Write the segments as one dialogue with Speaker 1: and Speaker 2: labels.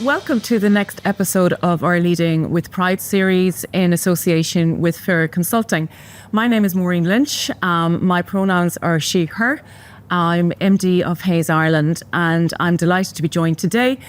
Speaker 1: welcome to the next episode of our Leading with Pride series in association with Fair Consulting. My name is Maureen Lynch. My pronouns are she, her. I'm MD of Hayes Ireland, and I'm delighted to be joined today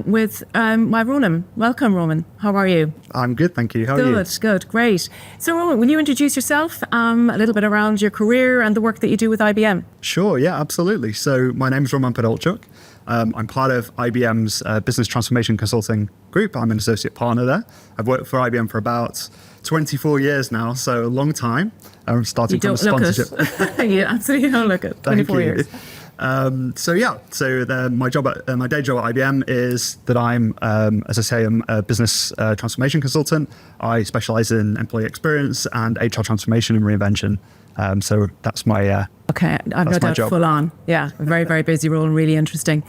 Speaker 1: with my Roman. Welcome, Roman. How are you?
Speaker 2: I'm good, thank you. How are you?
Speaker 1: Good, great. So, Roman, will you introduce yourself a little bit around your career and the work that you do with IBM?
Speaker 2: Sure, yeah, absolutely. So my name is Roman Podolczuk. I'm part of IBM's Business Transformation Consulting group. I'm an associate partner there. I've worked for IBM for about 24 years now, so a long time. I'm starting from a sponsorship.
Speaker 1: You absolutely don't look it. 24 years.
Speaker 2: My day job at IBM is that I'm, as I say, I'm a business transformation consultant. I specialize in employee experience and HR transformation and reinvention. So that's my
Speaker 1: okay, I've no doubt full on. Yeah, a very, very busy role and really interesting.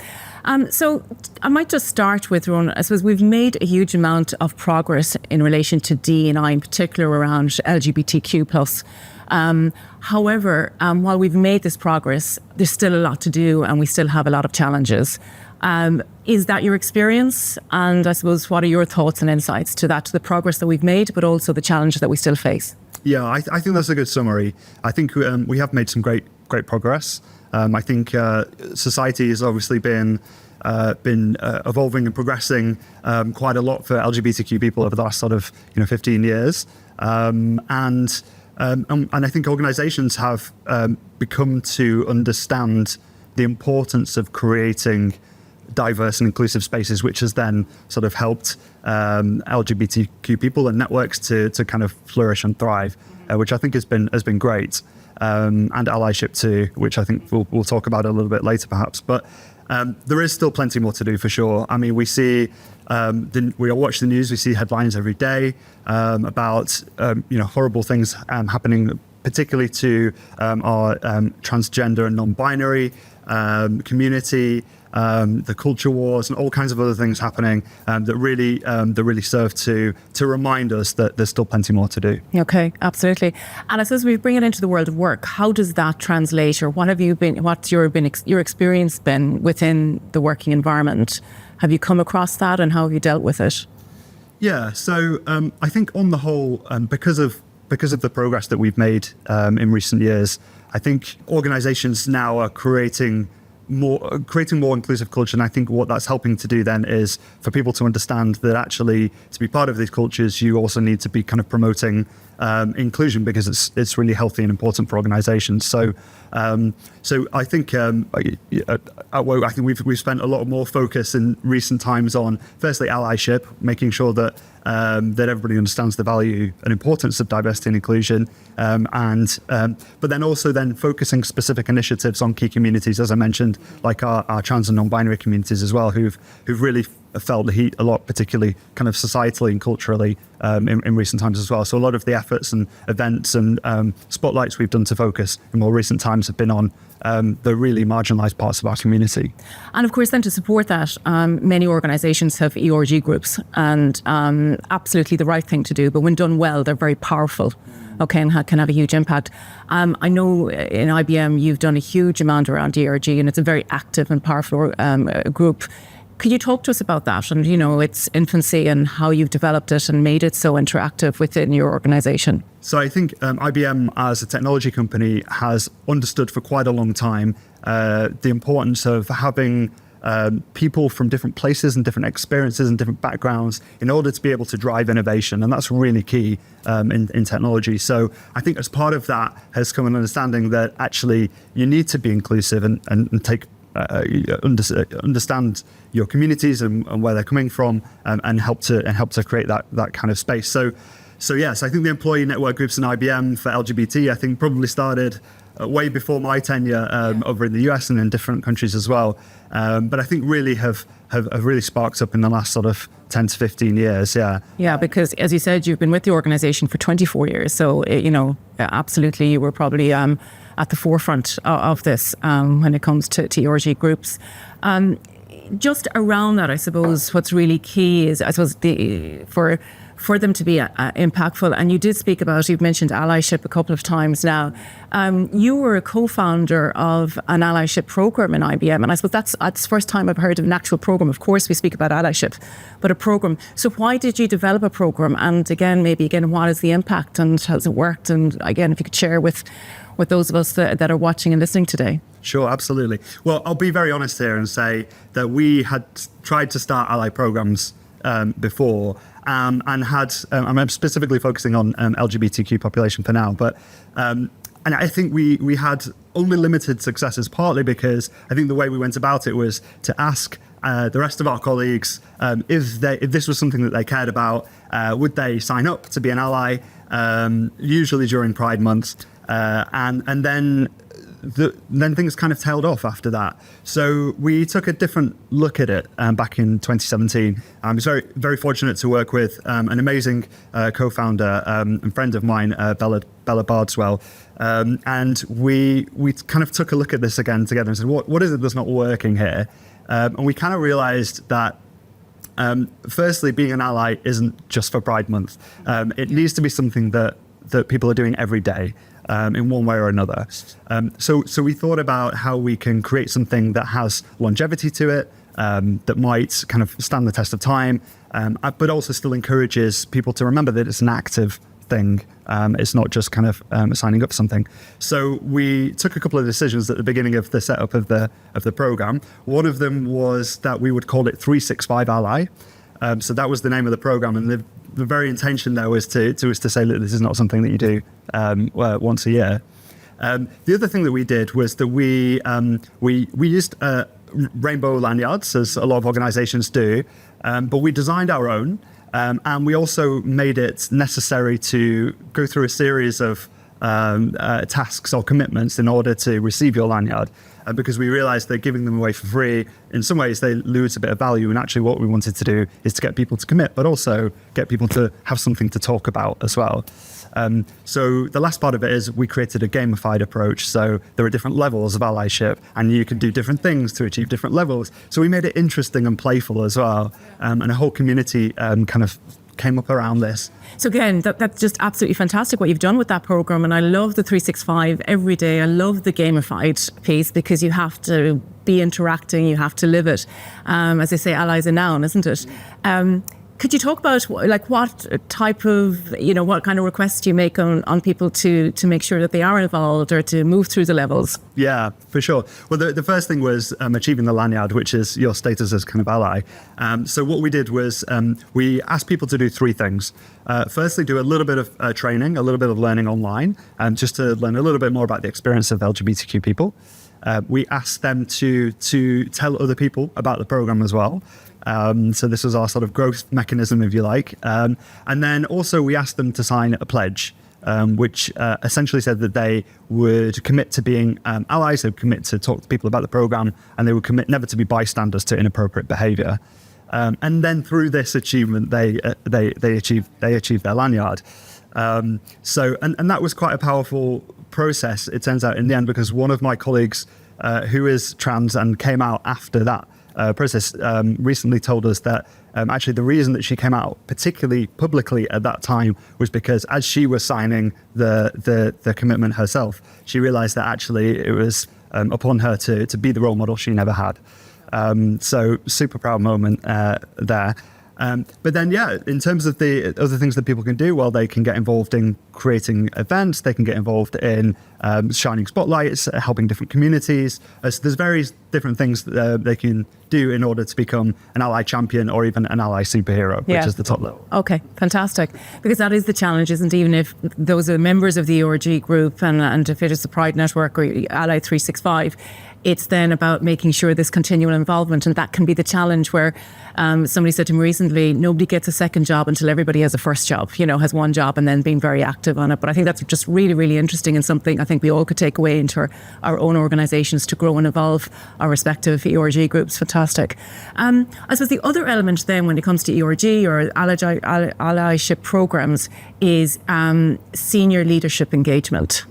Speaker 1: So I might just start with, Ron, I suppose we've made a huge amount of progress in relation to D&I, in particular around LGBTQ+. However, while we've made this progress, there's still a lot to do and we still have a lot of challenges. Is that your experience? And I suppose, what are your thoughts and insights to that, to the progress that we've made, but also the challenges that we still face?
Speaker 2: Yeah, I think that's a good summary. I think we have made some great progress. I think society has obviously been evolving and progressing quite a lot for LGBTQ people over the last sort of 15 years, and I think organisations have become to understand the importance of creating diverse and inclusive spaces, which has then sort of helped LGBTQ people and networks to kind of flourish and thrive, which I think has been great, and allyship too, which I think we'll talk about a little bit later perhaps. But there is still plenty more to do for sure. I mean, we see we watch the news, we see headlines every day about horrible things happening, particularly to our transgender and non-binary community. The culture wars and all kinds of other things happening that really serve to remind us that there's still plenty more to do.
Speaker 1: Okay, absolutely. And I suppose we bring it into the world of work. How does that translate, or what's your experience been within the working environment? Have you come across that, and how have you dealt with it?
Speaker 2: Yeah, so I think on the whole, because of the progress that we've made in recent years, I think organizations now are creating more inclusive culture, and I think what that's helping to do then is for people to understand that actually to be part of these cultures, you also need to be kind of promoting inclusion, because it's really healthy and important for organizations. So I think at Woke, I think we've spent a lot more focus in recent times on, firstly, allyship, making sure that everybody understands the value and importance of diversity and inclusion, but then also focusing specific initiatives on key communities, as I mentioned, like our trans and non-binary communities as well, who've really felt the heat a lot, particularly kind of societally and culturally in recent times as well. So a lot of the efforts and events and spotlights we've done to focus in more recent times have been on the really marginalised parts of our community. And
Speaker 1: of course, then to support that, many organisations have ERG groups, and absolutely the right thing to do, but when done well, they're very powerful. Okay, and can have a huge impact. I know in IBM you've done a huge amount around ERG, and it's a very active and powerful group. Could you talk to us about that and, its infancy and how you've developed it and made it so interactive within your organisation?
Speaker 2: So I think IBM as a technology company has understood for quite a long time the importance of having people from different places and different experiences and different backgrounds in order to be able to drive innovation. And that's really key in technology. So I think as part of that has come an understanding that actually you need to be inclusive and take understand your communities and where they're coming from, and help to create that kind of space. So yes, I think the employee network groups in IBM for LGBT, I think probably started way before my tenure over in the US and in different countries as well. But I think really have really sparked up in the last sort of 10 to 15 years. Yeah. Yeah,
Speaker 1: because as you said, you've been with the organization for 24 years. So, absolutely, you were probably at the forefront of this when it comes to ERG groups. Just around that, I suppose what's really key is, I suppose, for for them to be impactful. And you did speak about, you've mentioned allyship a couple of times now. You were a co-founder of an allyship program in IBM, and I suppose that's the first time I've heard of an actual program. Of course, we speak about allyship, but a program. So why did you develop a program? And again, what is the impact and has it worked? And again, if you could share with those of us that are watching and listening today.
Speaker 2: Sure, absolutely. Well, I'll be very honest here and say that we had tried to start ally programs before, and had, I'm specifically focusing on LGBTQ population for now, but and I think we had only limited successes, partly because I think the way we went about it was to ask the rest of our colleagues if this was something that they cared about, would they sign up to be an ally, usually during Pride Month, and then things kind of tailed off after that. So we took a different look at it back in 2017. I was very, very fortunate to work with an amazing co-founder and friend of mine, Bella Bardswell. And we kind of took a look at this again together and said, what is it that's not working here? And we kind of realized that firstly, being an ally isn't just for Pride Month. It needs to be something that people are doing every day. In one way or another. So we thought about how we can create something that has longevity to it, that might kind of stand the test of time, but also still encourages people to remember that it's an active thing. It's not just kind of signing up for something. So we took a couple of decisions at the beginning of the setup of the program. One of them was that we would call it 365 Ally. So that was the name of the program, and the very intention there was to say that this is not something that you do once a year. The other thing that we did was that we used rainbow lanyards, as a lot of organizations do, but we designed our own, and we also made it necessary to go through a series of tasks or commitments in order to receive your lanyard, because we realized that giving them away for free, in some ways they lose a bit of value, and actually what we wanted to do is to get people to commit, but also get people to have something to talk about as well. So the last part of it is we created a gamified approach. So there are different levels of allyship, and you can do different things to achieve different levels. So we made it interesting and playful as well, and a whole community kind of came up around this.
Speaker 1: So again, that's just absolutely fantastic what you've done with that program, and I love the 365 every day. I love the gamified piece because you have to be interacting, you have to live it. As they say, ally's a noun, isn't it? Could you talk about what type of, what kind of requests do you make on people to make sure that they are involved or to move through the levels?
Speaker 2: Yeah, for sure. Well, the first thing was achieving the lanyard, which is your status as kind of ally. So what we did was we asked people to do three things. Firstly, do a little bit of training, a little bit of learning online, just to learn a little bit more about the experience of LGBTQ people. We asked them to tell other people about the program as well. So this was our sort of growth mechanism, if you like. And then also we asked them to sign a pledge, which essentially said that they would commit to being allies, they would commit to talk to people about the program, and they would commit never to be bystanders to inappropriate behavior. And then through this achievement, they achieved their lanyard. So that was quite a powerful process, it turns out, in the end, because one of my colleagues who is trans and came out after that process recently told us that actually the reason that she came out particularly publicly at that time was because as she was signing the commitment herself, she realized that actually it was upon her to be the role model she never had. So super proud moment there. But then, in terms of the other things that people can do, well, they can get involved in creating events, they can get involved in shining spotlights, helping different communities. So there's various different things that they can do in order to become an ally champion or even an ally superhero, which is the top level.
Speaker 1: Okay, fantastic. Because that is the challenge, isn't it? Even if those are members of the ERG group and if it is the Pride Network or Ally 365, it's then about making sure there's continual involvement, and that can be the challenge where somebody said to me recently, nobody gets a second job until everybody has a first job, has one job and then being very active on it. But I think that's just really, really interesting and something I think we all could take away into our own organisations to grow and evolve our respective ERG groups. Fantastic. I suppose the other element then when it comes to ERG or allyship programmes is senior leadership engagement.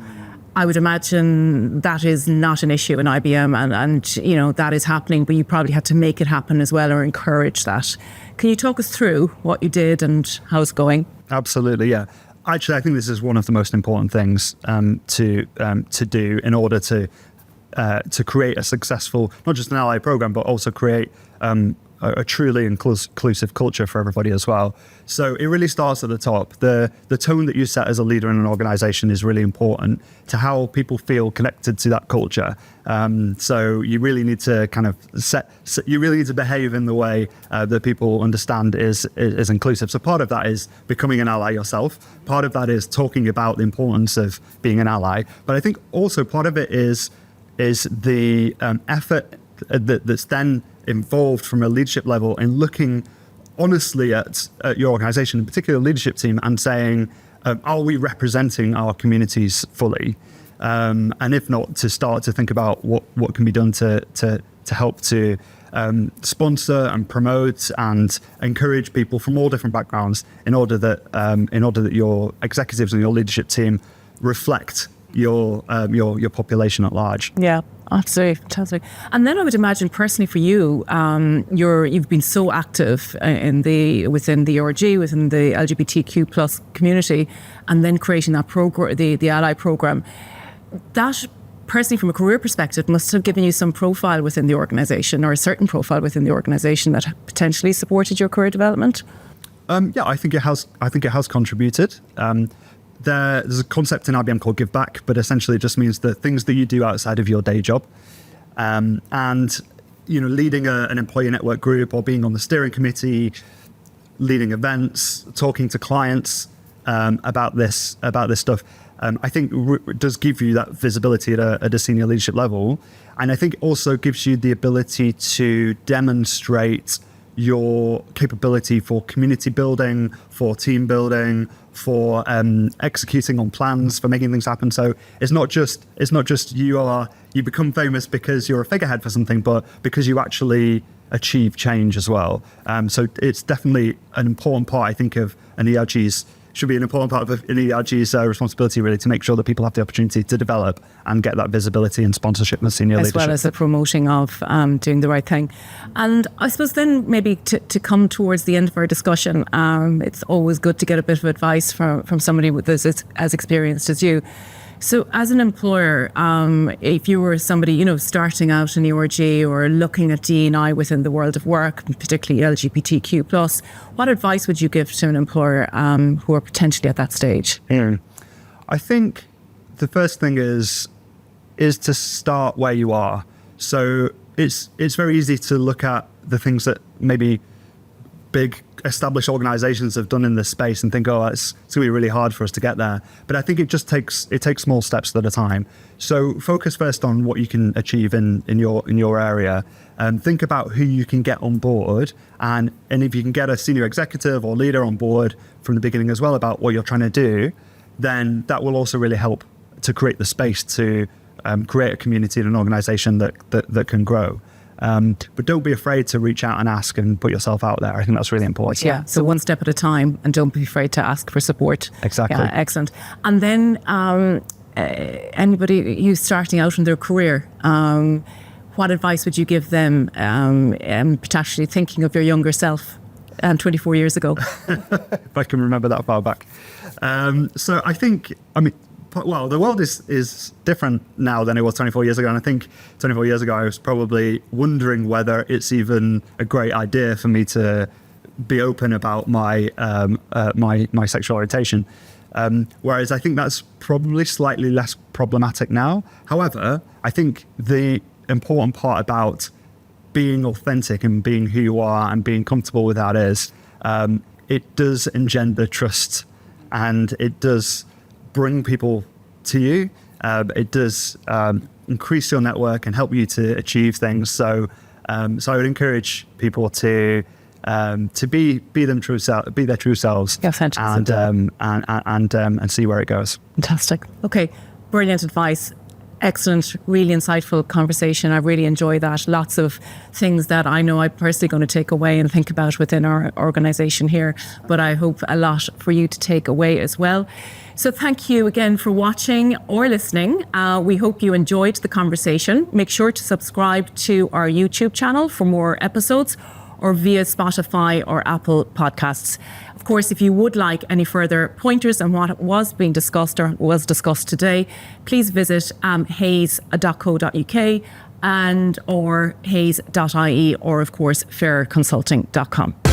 Speaker 1: I would imagine that is not an issue in IBM, and you know that is happening, but you probably had to make it happen as well or encourage that. Can you talk us through what you did and how it's going?
Speaker 2: Absolutely, yeah. Actually, I think this is one of the most important things to do in order to create a successful, not just an ally program, but also create a truly inclusive culture for everybody as well. So it really starts at the top. The tone that you set as a leader in an organization is really important to how people feel connected to that culture. So you really need to kind of you really need to behave in the way that people understand is inclusive. So part of that is becoming an ally yourself. Part of that is talking about the importance of being an ally. But I think also part of it is the effort that's then involved from a leadership level in looking honestly at your organization, in particular leadership team, and saying, are we representing our communities fully? And if not, to start to think about what can be done to help to sponsor and promote and encourage people from all different backgrounds in order that your executives and your leadership team reflect your population at large.
Speaker 1: Yeah, absolutely, fantastic. And then I would imagine personally for you, you've been so active within the ORG, within the LGBTQ plus community, and then creating that program, the Ally program. That personally, from a career perspective, must have given you some profile within the organisation, or a certain profile within the organisation that potentially supported your career development.
Speaker 2: Yeah, I think it has. I think it has contributed. There's a concept in IBM called give back, but essentially it just means the things that you do outside of your day job. And, you know, leading an employee network group or being on the steering committee, leading events, talking to clients about this stuff, I think does give you that visibility at a senior leadership level. And I think it also gives you the ability to demonstrate your capability for community building, for team building, for executing on plans, for making things happen. So it's not just you become famous because you're a figurehead for something, but because you actually achieve change as well. So it's definitely an important part, I think, of an ERG's should be an important part of an ERG's responsibility, really, to make sure that people have the opportunity to develop and get that visibility and sponsorship in the senior leadership.
Speaker 1: As well as the promoting of doing the right thing. And I suppose then maybe to come towards the end of our discussion, it's always good to get a bit of advice from somebody with this as experienced as you. So as an employer, if you were somebody, you know, starting out in the ORG or looking at D&I within the world of work, particularly LGBTQ+, what advice would you give to an employer who are potentially at that stage?
Speaker 2: I think the first thing is to start where you are. So it's very easy to look at the things that maybe big established organizations have done in this space and think, oh, it's going to be really hard for us to get there. But I think it takes small steps at a time. So focus first on what you can achieve in your area, and think about who you can get on board, and if you can get a senior executive or leader on board from the beginning as well about what you're trying to do, then that will also really help to create the space to create a community and an organization that can grow. But don't be afraid to reach out and ask and put yourself out there. I think that's really important.
Speaker 1: Yeah, so one step at a time, and don't be afraid to ask for support.
Speaker 2: Exactly.
Speaker 1: Yeah, excellent. And then anybody who's starting out in their career, what advice would you give them, potentially thinking of your younger self 24 years ago?
Speaker 2: If I can remember that far back. So I think, well, the world is different now than it was 24 years ago. And I think 24 years ago, I was probably wondering whether it's even a great idea for me to be open about my sexual orientation. Whereas I think that's probably slightly less problematic now. However, I think the important part about being authentic and being who you are and being comfortable with that is it does engender trust, and it does bring people to you. It does increase your network and help you to achieve things. So I would encourage people to be their true selves.
Speaker 1: Yeah, fantastic.
Speaker 2: And see where it goes.
Speaker 1: Fantastic. Okay, brilliant advice. Excellent, really insightful conversation. I really enjoy that. Lots of things that I know I'm personally going to take away and think about within our organisation here, but I hope a lot for you to take away as well. So thank you again for watching or listening. We hope you enjoyed the conversation. Make sure to subscribe to our YouTube channel for more episodes, or via Spotify or Apple Podcasts. Of course, if you would like any further pointers on what was being discussed or was discussed today, please visit hayes.co.uk and or hayes.ie, or of course fairconsulting.com.